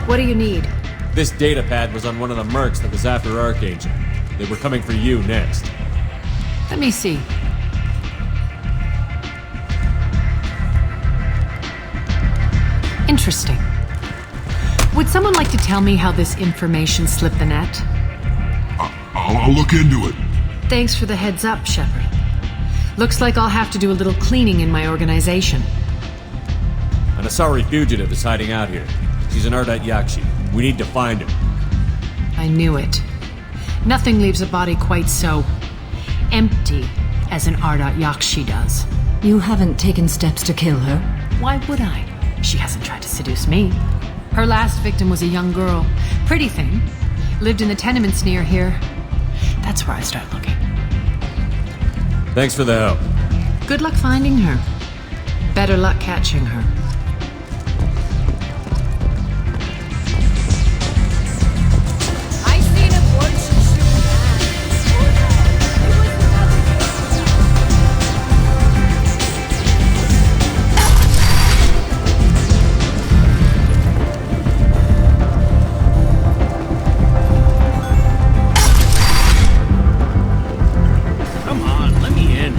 What do you need? This data pad was on one of the mercs that was after Archangel. They were coming for you next. Let me see. Interesting. Would someone like to tell me how this information slipped the net? I'll look into it. Thanks for the heads up, Shepard. Looks like I'll have to do a little cleaning in my organization. An Asari fugitive is hiding out here. She's an Ardat-Yakshi. We need to find her. I knew it. Nothing leaves a body quite so empty as an Ardat-Yakshi does. You haven't taken steps to kill her? Why would I? She hasn't tried to seduce me. Her last victim was a young girl. Pretty thing. Lived in the tenements near here. That's where I start looking. Thanks for the help. Good luck finding her. Better luck catching her. I seen a fortune Come on, let me in.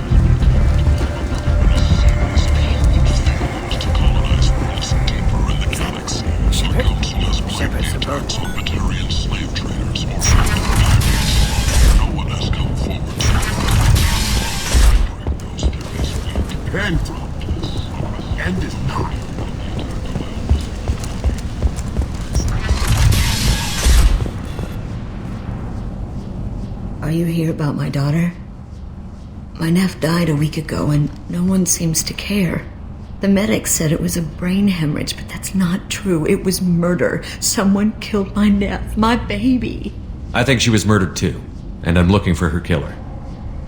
Shepard's attacks on Batarian slave traders or no one has come forward and is not. Are you here about my daughter? My nephew died a week ago and no one seems to care. The medics said it was a brain hemorrhage, but that's not true. It was murder. Someone killed my nephew, my baby. I think she was murdered too, and I'm looking for her killer.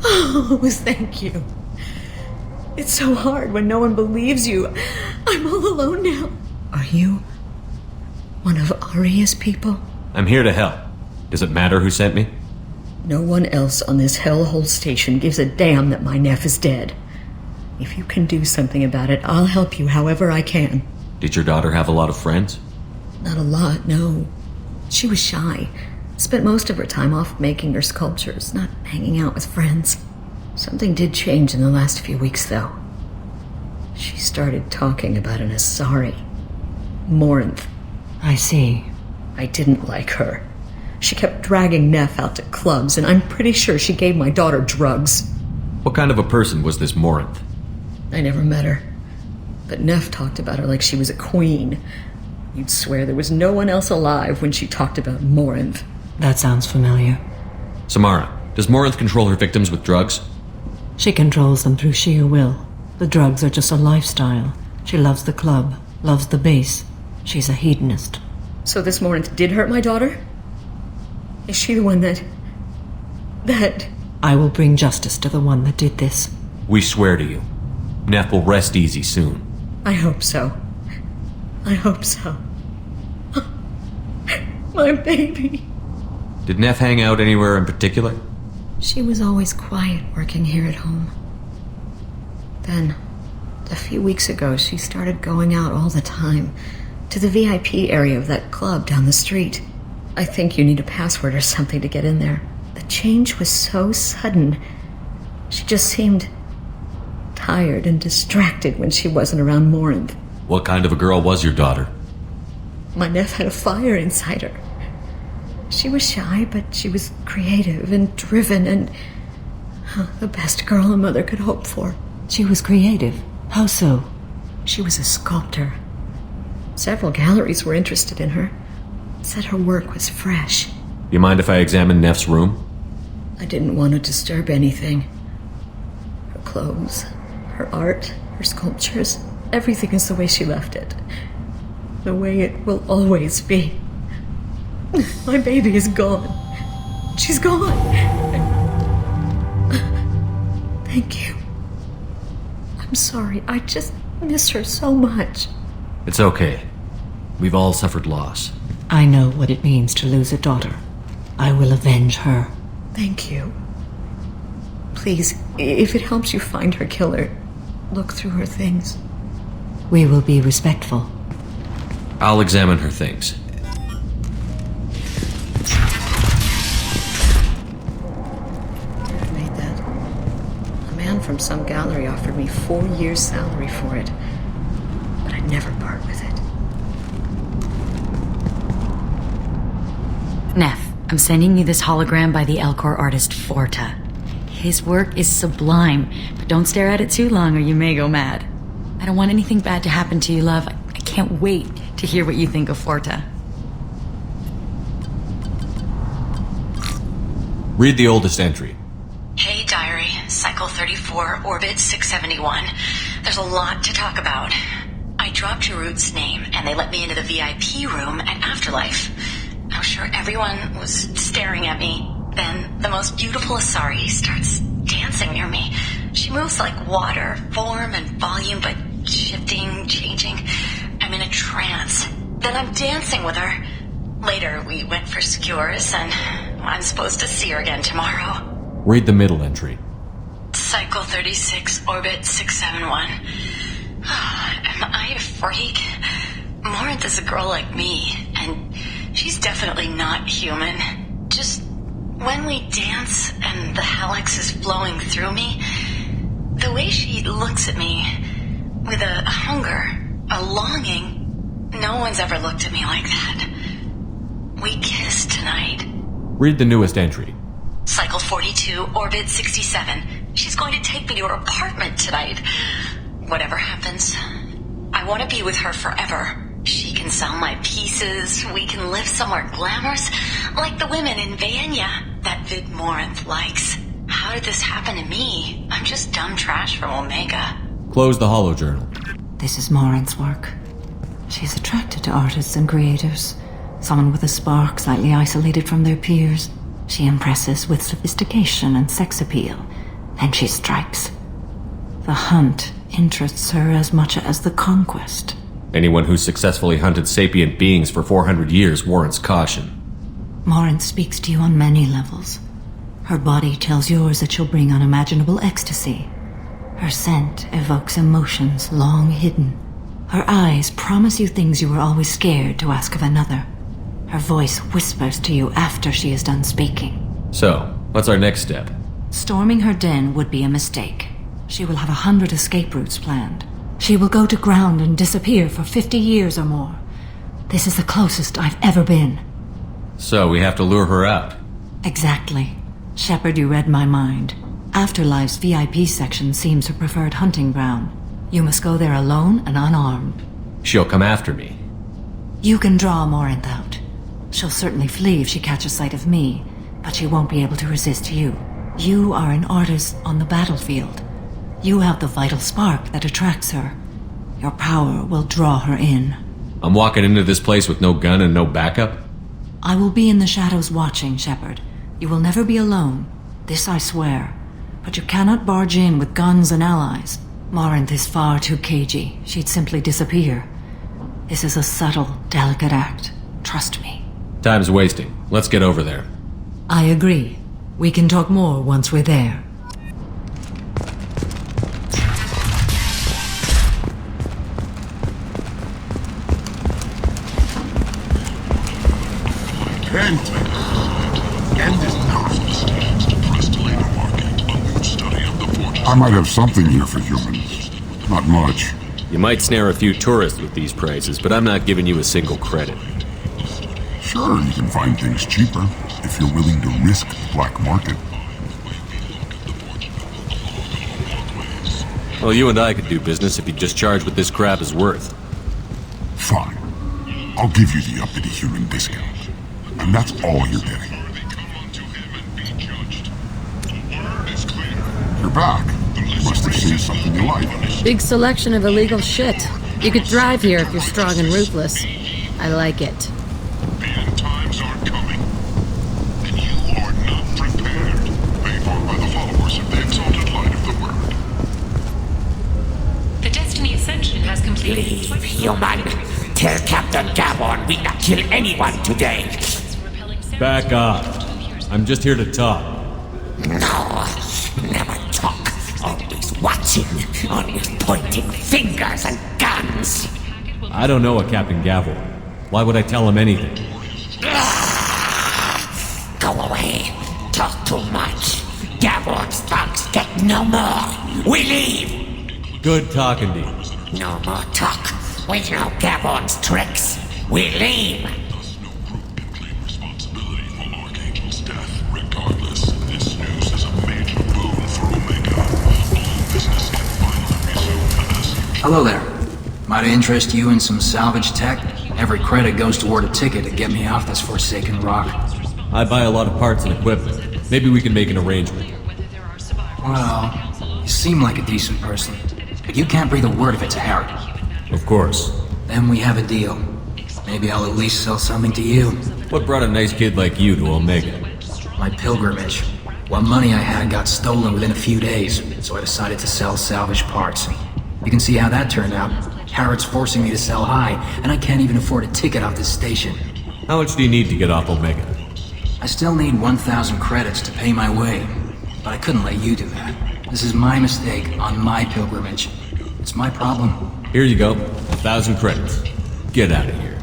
Oh, thank you. It's so hard when no one believes you. I'm all alone now. Are you one of Aria's people? I'm here to help. Does it matter who sent me? No one else on this hellhole station gives a damn that my nephew is dead. If you can do something about it, I'll help you however I can. Did your daughter have a lot of friends? Not a lot, no. She was shy. Spent most of her time off making her sculptures, not hanging out with friends. Something did change in the last few weeks, though. She started talking about an Asari. Morinth. I see. I didn't like her. She kept dragging Neff out to clubs, and I'm pretty sure she gave my daughter drugs. What kind of a person was this Morinth? I never met her. But Neff talked about her like she was a queen. You'd swear there was no one else alive when she talked about Morinth. That sounds familiar. Samara, does Morinth control her victims with drugs? She controls them through sheer will. The drugs are just a lifestyle. She loves the club, loves the base. She's a hedonist. So this Morinth did hurt my daughter? Is she the one that... I will bring justice to the one that did this. We swear to you. Neff will rest easy soon. I hope so. I hope so. My baby. Did Neff hang out anywhere in particular? She was always quiet working here at home. Then, a few weeks ago, she started going out all the time to the VIP area of that club down the street. I think you need a password or something to get in there. The change was so sudden. She just seemed tired and distracted when she wasn't around Morinth. What kind of a girl was your daughter? My nephew had a fire inside her. She was shy, but she was creative and driven and the best girl a mother could hope for. She was creative. How so? She was a sculptor. Several galleries were interested in her. Said her work was fresh. You mind if I examine Neff's room? I didn't want to disturb anything. Her clothes, her art, her sculptures, everything is the way she left it. The way it will always be. My baby is gone. She's gone. Thank you. I'm sorry. I just miss her so much. It's okay. We've all suffered loss. I know what it means to lose a daughter. I will avenge her. Thank you. Please, if it helps you find her killer, look through her things. We will be respectful. I'll examine her things. from some gallery offered me 4 years' salary for it. But I'd never part with it. Neff, I'm sending you this hologram by the Elcor artist Forta. His work is sublime, but don't stare at it too long or you may go mad. I don't want anything bad to happen to you, love. I can't wait to hear what you think of Forta. Read the oldest entry. Hey, diary. Cycle 34, orbit 671. There's a lot to talk about. I dropped Jarut's name, and they let me into the VIP room at Afterlife. I was sure everyone was staring at me. Then the most beautiful Asari starts dancing near me. She moves like water, form and volume, but shifting, changing. I'm in a trance. Then I'm dancing with her. Later, we went for skewers, and I'm supposed to see her again tomorrow. Read the middle entry. Cycle 36, orbit 671. Am I a freak? Morinth is a girl like me, and she's definitely not human. Just when we dance and the helix is flowing through me, the way she looks at me with a hunger, a longing, no one's ever looked at me like that. We kissed tonight. Read the newest entry. Cycle 42, orbit 67. She's going to take me to her apartment tonight. Whatever happens, I want to be with her forever. She can sell my pieces. We can live somewhere glamorous, like the women in Vanya that Vid Morinth likes. How did this happen to me? I'm just dumb trash from Omega. Close the holojournal. This is Morinth's work. She's attracted to artists and creators. Someone with a spark, slightly isolated from their peers. She impresses with sophistication and sex appeal. Then she strikes. The hunt interests her as much as the conquest. Anyone who's successfully hunted sapient beings for 400 years warrants caution. Morinth speaks to you on many levels. Her body tells yours that she'll bring unimaginable ecstasy. Her scent evokes emotions long hidden. Her eyes promise you things you were always scared to ask of another. Her voice whispers to you after she is done speaking. So, what's our next step? Storming her den would be a mistake. She will have 100 escape routes planned. She will go to ground and disappear for 50 years or more. This is the closest I've ever been. So, we have to lure her out. Exactly. Shepard, you read my mind. Afterlife's VIP section seems her preferred hunting ground. You must go there alone and unarmed. She'll come after me. You can draw Morinth out. She'll certainly flee if she catches sight of me, but she won't be able to resist you. You are an artist on the battlefield. You have the vital spark that attracts her. Your power will draw her in. I'm walking into this place with no gun and no backup? I will be in the shadows watching, Shepard. You will never be alone. This I swear. But you cannot barge in with guns and allies. Morinth is far too cagey. She'd simply disappear. This is a subtle, delicate act. Trust me. Time's wasting. Let's get over there. I agree. We can talk more once we're there. Kent! Kent is not depressed labor market, a new study of the fortunes. I might have something here for humans. Not much. You might snare a few tourists with these prices, but I'm not giving you a single credit. Sure, you can find things cheaper if you're willing to risk the black market. Well, you and I could do business if you just charge what this crap is worth. Fine. I'll give you the uppity human discount. And that's all you're getting. You're back. Must have seen something you like. Big selection of illegal shit. You could thrive here if you're strong and ruthless. I like it. The end times are coming. And you are not prepared. Paid for by the followers of the exalted light of the word. The Destiny Ascension has completed. Leave, human. Tell Captain Gavon we not kill anyone today. Back off. I'm just here to talk. No, never talk. Always watching, always pointing fingers and guns. I don't know a Captain Gavel. Why would I tell him anything? Go away. Talk too much. Gavor's thugs get no more. We leave. Good talking to you. No more talk. We know Gabon's tricks. We leave. Thus, no group can claim responsibility for Archangel's death. Regardless, this news is a major boon for Omega. All business can finally resume as usual. Hello there. Might I interest you in some salvage tech? Every credit goes toward a ticket to get me off this forsaken rock. I buy a lot of parts and equipment. Maybe we can make an arrangement. Well, you seem like a decent person, but you can't breathe a word of it to Harry. Of course. Then we have a deal. Maybe I'll at least sell something to you. What brought a nice kid like you to Omega? My pilgrimage. What money I had got stolen within a few days, so I decided to sell salvage parts. You can see how that turned out. Harrod's forcing me to sell high, and I can't even afford a ticket off this station. How much do you need to get off Omega? I still need 1,000 credits to pay my way, but I couldn't let you do that. This is my mistake on my pilgrimage. It's my problem. Here you go. 1,000 credits. Get out of here.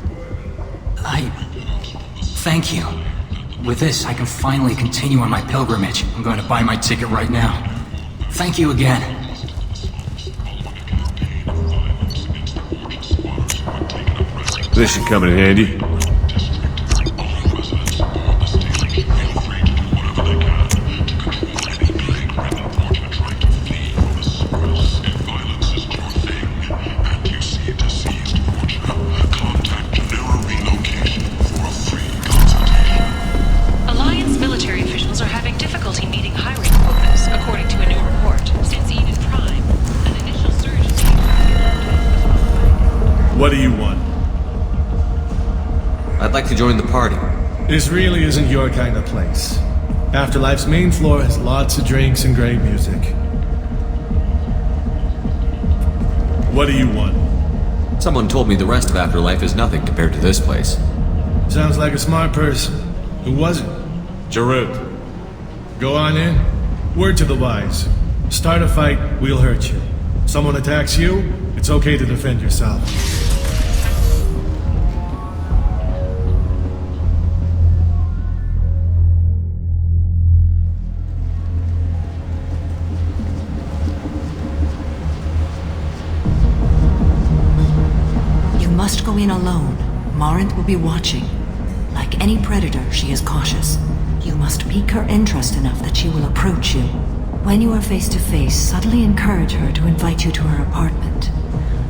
Thank you. With this, I can finally continue on my pilgrimage. I'm going to buy my ticket right now. Thank you again. This should come in handy. Alliance military officials are having difficulty meeting hiring quotas, according to a new report. Since Eden Prime, an initial surge is being What do you want? I'd like to join the party. This really isn't your kind of place. Afterlife's main floor has lots of drinks and great music. What do you want? Someone told me the rest of Afterlife is nothing compared to this place. Sounds like a smart person. Who was it? Jarut. Go on in. Word to the wise. Start a fight, we'll hurt you. Someone attacks you, it's okay to defend yourself. You must go in alone. Marant will be watching. Like any predator, she is cautious. You must pique her interest enough that she will approach you. When you are face to face, subtly encourage her to invite you to her apartment.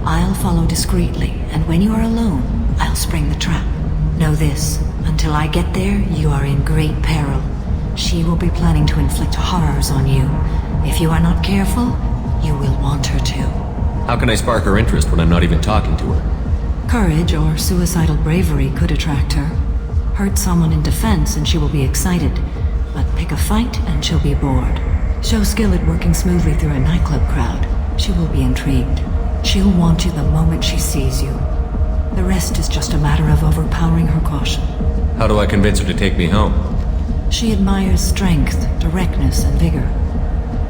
I'll follow discreetly, and when you are alone, I'll spring the trap. Know this, until I get there, you are in great peril. She will be planning to inflict horrors on you. If you are not careful, you will want her to. How can I spark her interest when I'm not even talking to her? Courage or suicidal bravery could attract her. Hurt someone in defense and she will be excited, but pick a fight and she'll be bored. Show skill at working smoothly through a nightclub crowd. She will be intrigued. She'll want you the moment she sees you. The rest is just a matter of overpowering her caution. How do I convince her to take me home? She admires strength, directness, and vigor.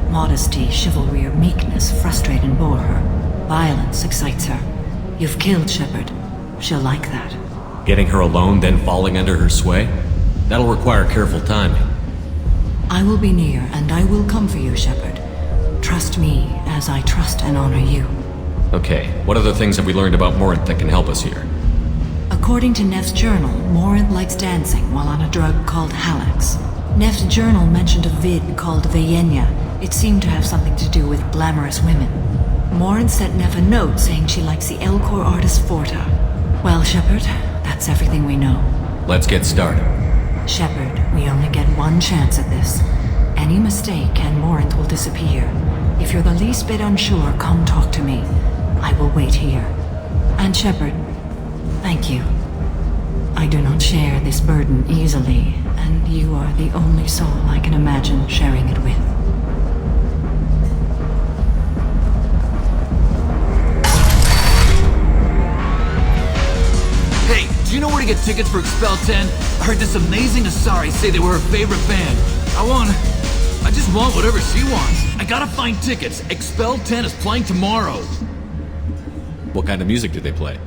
Modesty, chivalry, or meekness frustrate and bore her. Violence excites her. You've killed Shepard. She'll like that. Getting her alone, then falling under her sway? That'll require careful timing. I will be near, and I will come for you, Shepard. Trust me, as I trust and honor you. Okay, what other things have we learned about Morant that can help us here? According to Neff's journal, Morant likes dancing while on a drug called Halax. Neff's journal mentioned a vid called Vayenya. It seemed to have something to do with glamorous women. Morant sent Neff a note saying she likes the Elcor artist Forta. Well, Shepard, that's everything we know. Let's get started. Shepard, we only get one chance at this. Any mistake and Morant will disappear. If you're the least bit unsure, come talk to me. I will wait here. And Shepard, thank you. I do not share this burden easily, and you are the only soul I can imagine sharing it with. Hey, do you know where to get tickets for Expel 10? I heard this amazing Asari say they were her favorite band. I just want whatever she wants. I gotta find tickets. Expel 10 is playing tomorrow. What kind of music do they play?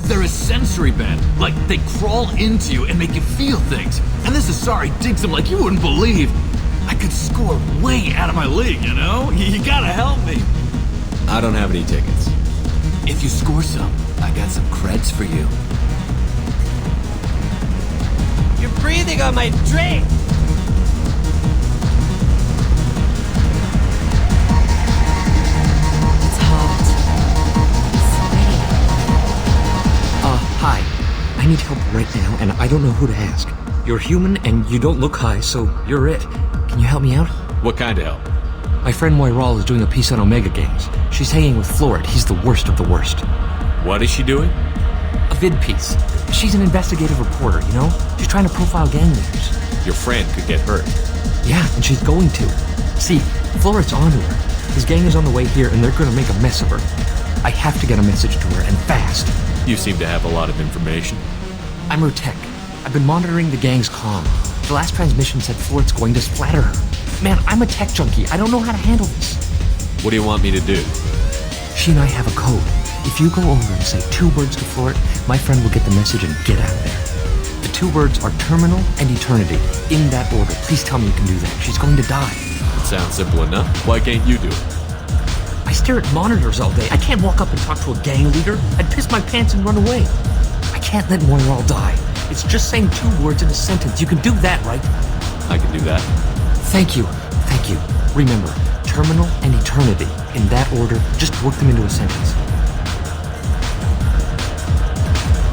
They're a sensory band. Like, they crawl into you and make you feel things. And this Asari digs them like you wouldn't believe. I could score way out of my league, you know? You gotta help me. I don't have any tickets. If you score some, I got some creds for you. You're breathing on my drink! It's hot. Hi. I need help right now, and I don't know who to ask. You're human, and you don't look high, so you're it. Can you help me out? What kind of help? My friend Moiral is doing a piece on Omega Games. She's hanging with Florid. He's the worst of the worst. What is she doing? A vid piece. She's an investigative reporter, you know? She's trying to profile gang leaders. Your friend could get hurt. Yeah, and she's going to. See, Florid's onto her. His gang is on the way here, and they're gonna make a mess of her. I have to get a message to her, and fast. You seem to have a lot of information. I'm her tech. I've been monitoring the gang's comm. The last transmission said Florid's going to splatter her. Man, I'm a tech junkie. I don't know how to handle this. What do you want me to do? She and I have a code. If you go over and say 2 words to Florid, my friend will get the message and get out of there. The 2 words are terminal and eternity. In that order. Please tell me you can do that. She's going to die. It sounds simple enough. Why can't you do it? I stare at monitors all day. I can't walk up and talk to a gang leader. I'd piss my pants and run away. I can't let Moiral die. It's just saying 2 words in a sentence. You can do that, right? I can do that. Thank you. Thank you. Remember, terminal and eternity. In that order, just work them into a sentence.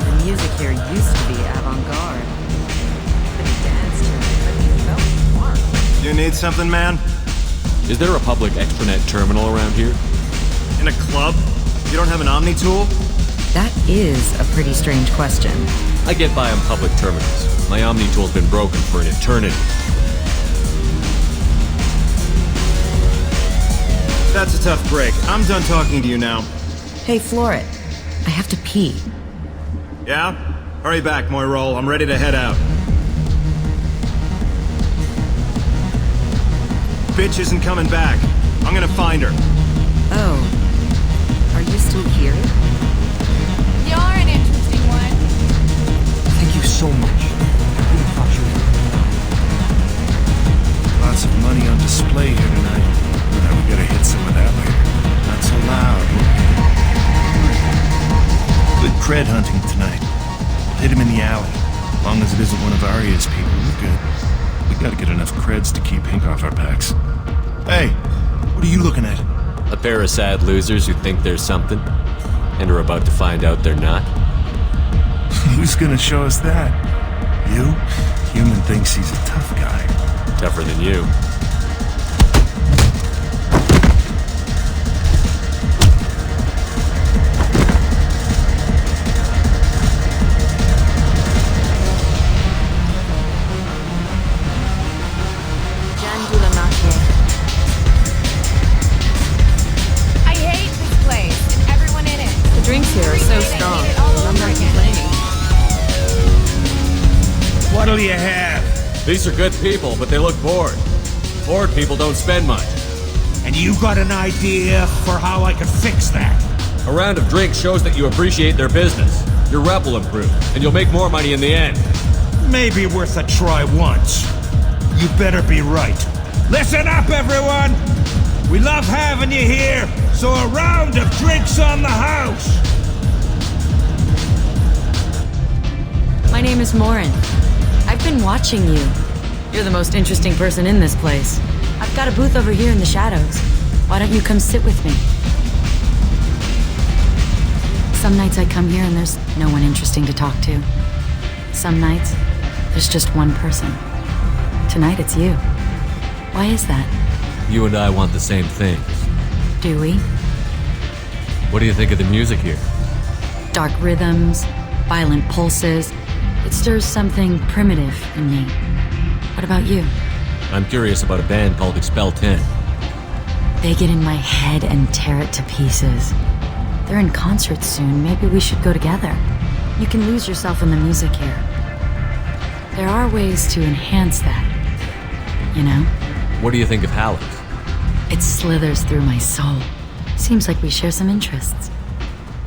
The music here used to be avant-garde. But he danced to it, but he felt smart. You need something, man? Is there a public extranet terminal around here? In a club? You don't have an Omni tool? That is a pretty strange question. I get by on public terminals. My Omni tool's been broken for an eternity. That's a tough break. I'm done talking to you now. Hey, Florid. I have to pee. Yeah? Hurry back, Moiral. I'm ready to head out. Bitch isn't coming back. I'm gonna find her. Oh. Are you still here? You're an interesting one. Thank you so much. I really thought you were... Lots of money on display here tonight. Now we gotta hit some of that later. Not so loud. Good cred hunting tonight. We'll hit him in the alley. As long as it isn't one of Arya's people, we're good. We gotta get enough creds to keep Hank off our backs. Hey, what are you looking at? A pair of sad losers who think they're something, and are about to find out they're not. Who's gonna show us that? You? Human thinks he's a tough guy. Tougher than you. I hate this place and everyone in it. The drinks here are so strong. I'm not complaining. What'll you have? These are good people, but they look bored. Bored people don't spend much. And you got an idea for how I could fix that? A round of drinks shows that you appreciate their business. Your rep will improve, and you'll make more money in the end. Maybe worth a try once. You better be right. Listen up, everyone! We love having you here, so a round of drinks on the house! My name is Morin. I've been watching you. You're the most interesting person in this place. I've got a booth over here in the shadows. Why don't you come sit with me? Some nights I come here and there's no one interesting to talk to. Some nights, there's just one person. Tonight it's you. Why is that? You and I want the same things. Do we? What do you think of the music here? Dark rhythms, violent pulses. It stirs something primitive in me. What about you? I'm curious about a band called Expel 10. They get in my head and tear it to pieces. They're in concert soon. Maybe we should go together. You can lose yourself in the music here. There are ways to enhance that. You know? What do you think of Halleck? It slithers through my soul. Seems like we share some interests.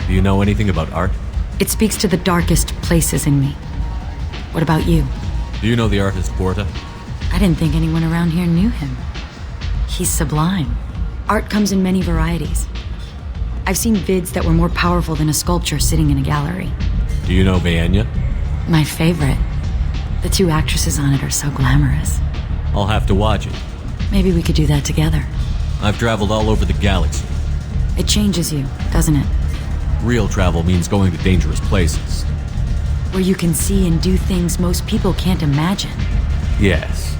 Do you know anything about art? It speaks to the darkest places in me. What about you? Do you know the artist Porta? I didn't think anyone around here knew him. He's sublime. Art comes in many varieties. I've seen vids that were more powerful than a sculpture sitting in a gallery. Do you know Vienna? My favorite. The two actresses on it are so glamorous. I'll have to watch it. Maybe we could do that together. I've traveled all over the galaxy. It changes you, doesn't it? Real travel means going to dangerous places. Where you can see and do things most people can't imagine. Yes.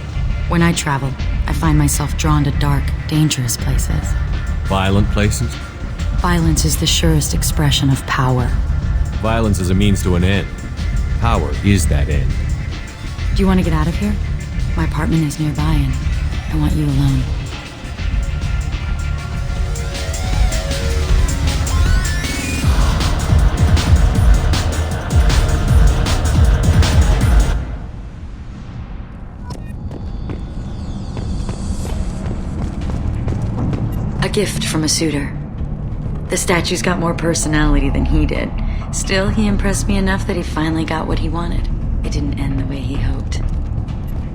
When I travel, I find myself drawn to dark, dangerous places. Violent places? Violence is the surest expression of power. Violence is a means to an end. Power is that end. Do you want to get out of here? My apartment is nearby and I want you alone. A gift from a suitor. The statue's got more personality than he did. Still, he impressed me enough that he finally got what he wanted. It didn't end the way he hoped.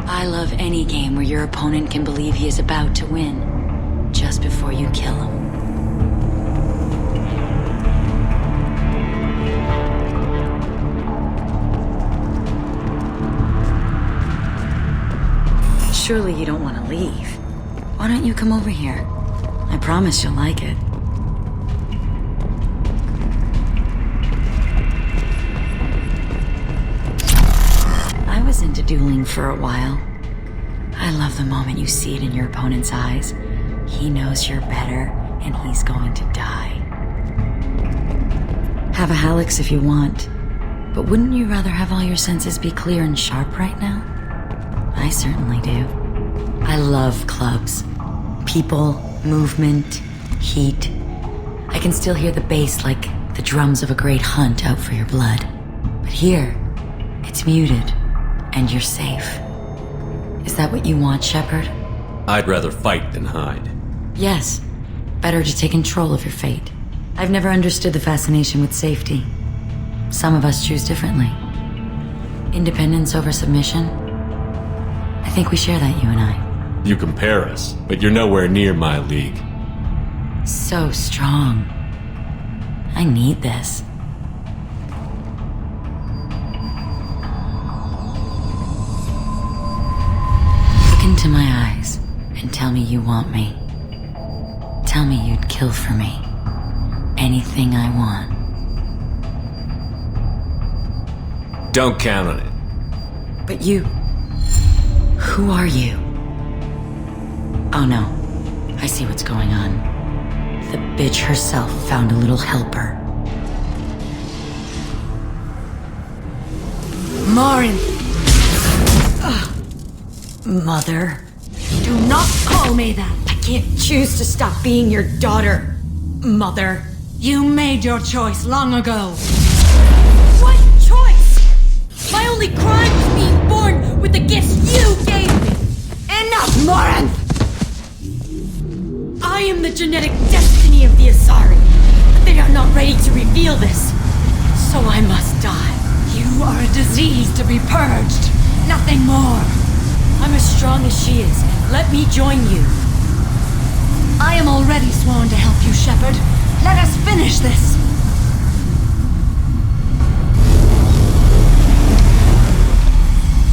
I love any game where your opponent can believe he is about to win, just before you kill him. Surely you don't want to leave. Why don't you come over here? I promise you'll like it. I was into dueling for a while. I love the moment you see it in your opponent's eyes. He knows you're better, and he's going to die. Have a Hallex if you want, but wouldn't you rather have all your senses be clear and sharp right now? I certainly do. I love clubs. People, movement, heat. I can still hear the bass like the drums of a great hunt out for your blood. But here, it's muted, and you're safe. Is that what you want, Shepard? I'd rather fight than hide. Yes. Better to take control of your fate. I've never understood the fascination with safety. Some of us choose differently. Independence over submission? I think we share that, you and I. You compare us, but you're nowhere near my league. So strong. I need this. Look into my eyes and tell me you want me. Tell me you'd kill for me. Anything I want. Don't count on it. But you... Who are you? Oh no. I see what's going on. The bitch herself found a little helper. Marin! Mother. Do not call me that! I can't choose to stop being your daughter. Mother. You made your choice long ago. What choice? My only crime was being born with the gifts you gave me! Enough, Marin! I am the genetic destiny of the Asari. But they are not ready to reveal this. So I must die. You are a disease to be purged. Nothing more. I'm as strong as she is. Let me join you. I am already sworn to help you, Shepard. Let us finish this.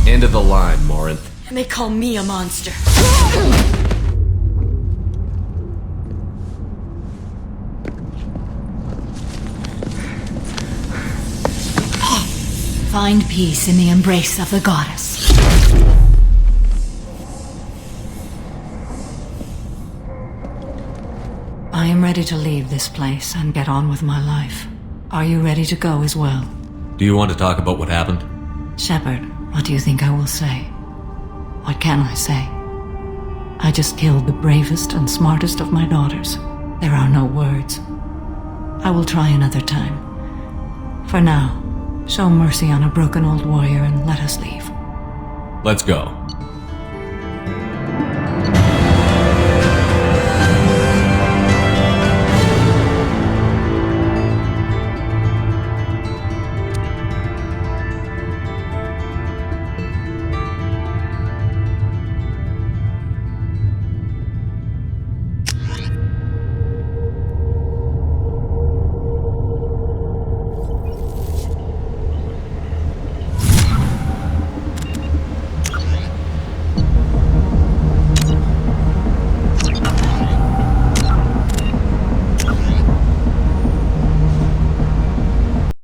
End of the line, Morinth. And they call me a monster. Find peace in the embrace of the goddess. I am ready to leave this place and get on with my life. Are you ready to go as well? Do you want to talk about what happened? Shepard, what do you think I will say? What can I say? I just killed the bravest and smartest of my daughters. There are no words. I will try another time. For now, show mercy on a broken old warrior and let us leave. Let's go.